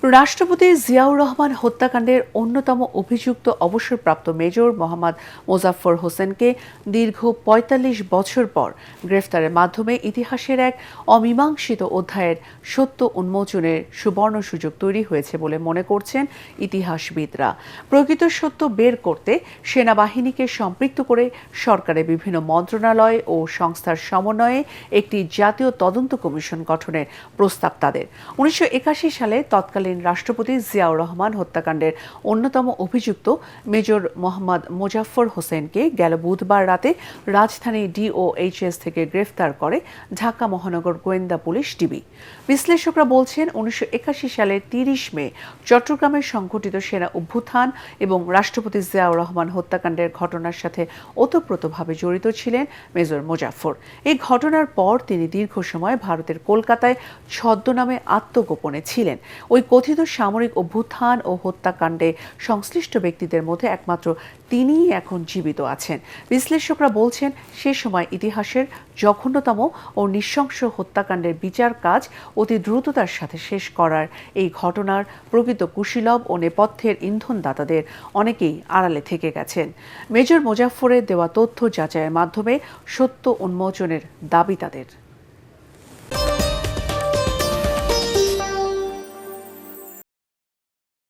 রাষ্ট্রপতি জিয়াউর রহমান হত্যাকাণ্ডের অন্যতম অভিযুক্ত অবসরপ্রাপ্ত মেজর মোহাম্মদ মোজাফফর হোসেনকে দীর্ঘ ৪৫ বছর পর গ্রেফতারের মাধ্যমে ইতিহাসের এক অমীমাংসিত অধ্যায়ের সত্য উন্মোচনের সুবর্ণ সুযোগ তৈরি হয়েছে বলে মনে করছেন ইতিহাসবিদরা। প্রকৃত সত্য বের করতে সেনাবাহিনীকে সম্পৃক্ত করে সরকারের বিভিন্ন মন্ত্রণালয় ও সংস্থার সমন্বয়ে একটি জাতীয় তদন্ত কমিশন গঠনের প্রস্তাব তাদের। ১৯৮১ সালে তৎকালীন রাষ্ট্রপতি জিয়াউর রহমান হত্যাকাণ্ডের অন্যতম অভিযুক্ত মেজর মোহাম্মদ মোজাফফর হোসেনকে গেল বুধবার রাতে রাজধানী ডিওএইচএস থেকে গ্রেফতার করে ঢাকা মহানগর গোয়েন্দা পুলিশ ডিবি। বিশ্লেষকরা বলছেন ১৯৮১ সালের ৩০ মে চট্টগ্রামে সংঘটিত সেনা অভ্যুত্থান এবং রাষ্ট্রপতি জিয়াউর রহমান হত্যাকাণ্ডের ঘটনার সাথে ওতপ্রোতভাবে জড়িত ছিলেন মেজর মোজাফফর। এই ঘটনার পর তিনি দীর্ঘ সময় ভারতের কলকাতায় ছদ্মনামে আত্মগোপনে ছিলেন। ওই কথিত সামরিক অভ্যুত্থান ও হত্যাকাণ্ডে সংশ্লিষ্ট ব্যক্তিদের মধ্যে একমাত্র তিনিই এখন জীবিত আছেন। বিশ্লেষকরা বলছেন সে সময় ইতিহাসের জঘন্যতম ও নৃশংস হত্যাকাণ্ডের বিচার কাজ অতি দ্রুততার সাথে শেষ করার এই ঘটনার প্রকৃত কুশীলব ও নেপথ্যের ইন্ধনদাতাদের অনেকেই আড়ালে থেকে গেছেন। মেজর মোজাফফরের দেওয়া তথ্য যাচাইয়ের মাধ্যমে সত্য উন্মোচনের দাবি তাদের।